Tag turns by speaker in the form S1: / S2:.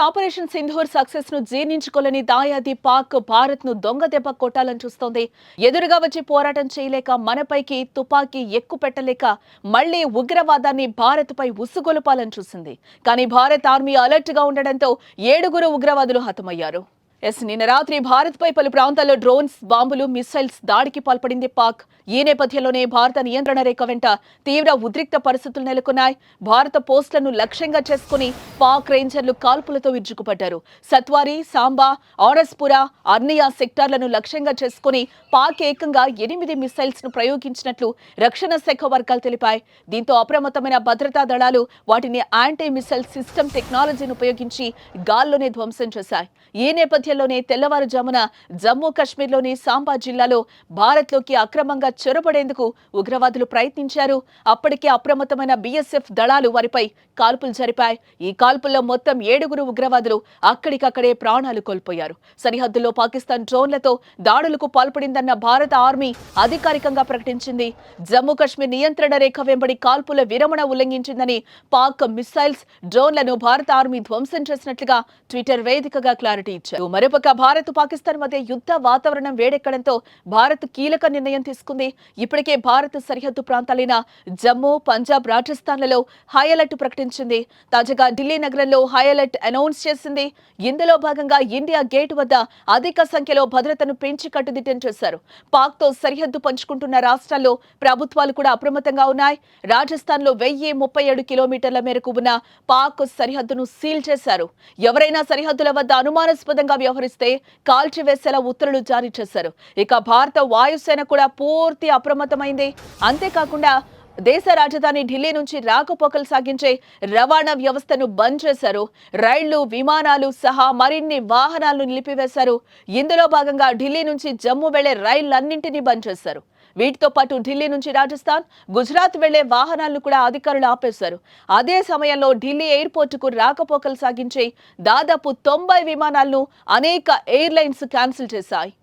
S1: Operation Sindoor success ను జీర్ణించుకోలేని దాయాది పాక్ భారత్ ను దొంగ దెబ్బ కొట్టాలని చూస్తోంది. ఎదురుగా వచ్చి పోరాటం చేయలేక మనపైకి తుపాకీ ఎక్కు పెట్టలేక మళ్లీ ఉగ్రవాదాన్ని భారత్ పై ఉసుగొలుపాలని చూసింది. కానీ భారత్ ఆర్మీ అలర్ట్ గా ఉండడంతో 7 ఉగ్రవాదులు హతమయ్యారు. నిన్న రాత్రి భారత్ పై పలు ప్రాంతాల్లో డ్రోన్స్, బాంబులు, మిస్సైల్స్ దాడికి పాల్పడింది పాక్. ఈ నేపథ్యంలోనే భారత నియంత్రణ రేఖ వెంట తీవ్ర ఉద్రిక్త పరిస్థితులు నెలకొన్నాయి. భారత పోస్టులను లక్ష్యంగా చేసుకుని పాక్ రేంజర్లు కాల్పులతో విరుచుకుపడ్డారు. సత్వారి, సాంబా, ఆరస్పురా, అర్నియా సెక్టార్లను లక్ష్యంగా చేసుకుని పాక్ ఏకంగా 8 మిస్సైల్స్ ను ప్రయోగించినట్లు రక్షణ శాఖ వర్గాలు తెలిపాయి. దీంతో అప్రమత్తమైన భద్రతా దళాలు వాటిని యాంటీ మిస్సైల్ సిస్టమ్ టెక్నాలజీని ఉపయోగించి గాల్లోనే ధ్వంసం చేశాయి. ఈ నేపథ్యంలోనే తెల్లవారుజామున జమ్మూ కాశ్మీర్లోని సాంబా జిల్లాలో భారత్లోకి అక్రమంగా చొరబడేందుకు ఉగ్రవాదులు ప్రయత్నించారు. అప్పటికే అప్రమత్తమైన బీఎస్ఎఫ్ దళాలు వారిపై కాల్పులు జరిపాయి. ఈ కాల్పుల్లో మొత్తం 7 ఉగ్రవాదులు అక్కడికక్కడే ప్రాణాలు కోల్పోయారు. సరిహద్దుల్లో పాకిస్తాన్ డ్రోన్లతో దాడులకు పాల్పడిందన్న భారత ఆర్మీ అధికారికంగా ప్రకటించింది. జమ్మూ కాశ్మీర్ నియంత్రణ రేఖ వెంబడి కాల్పుల విరమణ ఉల్లంఘించిందని పాక్ మిస్సైల్స్, డ్రోన్లను భారత ఆర్మీ ధ్వంసం చేసినట్లుగా ట్విట్టర్ వేదికగా క్లారిటీ ఇచ్చారు. మరోపక్క భారత్, పాకిస్తాన్ మధ్య యుద్ధ వాతావరణం వేడెక్కడంతో భారత్ కీలక నిర్ణయం తీసుకుంది. ఇప్పటికే భారత్ సరిహద్దు ప్రాంతాలైన జమ్మూ, పంజాబ్, రాజస్థాన్లలో హై అలర్ట్ ప్రకటించింది. తాజాగా ఢిల్లీ నగరంలో హై అలర్ట్ అనౌన్స్ చేసింది. ఇందులో భాగంగా ఇండియా గేట్ వద్ద అధిక సంఖ్యలో భద్రతను పెంచి కట్టుదిట్టం చేశారు. పాక్ తో సరిహద్దు పంచుకుంటున్న రాష్ట్రాల్లో ప్రభుత్వాలు కూడా అప్రమత్తంగా ఉన్నాయి. రాజస్థాన్ లో 1037 కిలోమీటర్ల మేరకు ఉన్న పాక్ సరిహద్దును సీల్ చేశారు. ఎవరైనా సరిహద్దుల వద్ద అనుమానాస్పదంగా వ్యవహరిస్తే కాల్చివేసేలా ఉత్తర్వులు జారీ చేశారు. ఇక భారత వాయుసేన కూడా పూర్తి అప్రమత్తమైంది. అంతేకాకుండా దేశ రాజధాని ఢిల్లీ నుంచి రాకపోకలు సాగించే రవాణా వ్యవస్థను బంద్ చేశారు. రైళ్లు, విమానాలు సహా మరిన్ని వాహనాలను నిలిపివేశారు. ఇందులో భాగంగా ఢిల్లీ నుంచి జమ్మూ వెళ్లే రైళ్లన్నింటినీ బంద్ చేశారు. వీటితో పాటు ఢిల్లీ నుంచి రాజస్థాన్, గుజరాత్ వెళ్లే వాహనాలను కూడా అధికారులు ఆపేశారు. అదే సమయంలో ఢిల్లీ ఎయిర్పోర్టుకు రాకపోకలు సాగించే దాదాపు 90 విమానాలను అనేక ఎయిర్లైన్స్ క్యాన్సిల్ చేశాయి.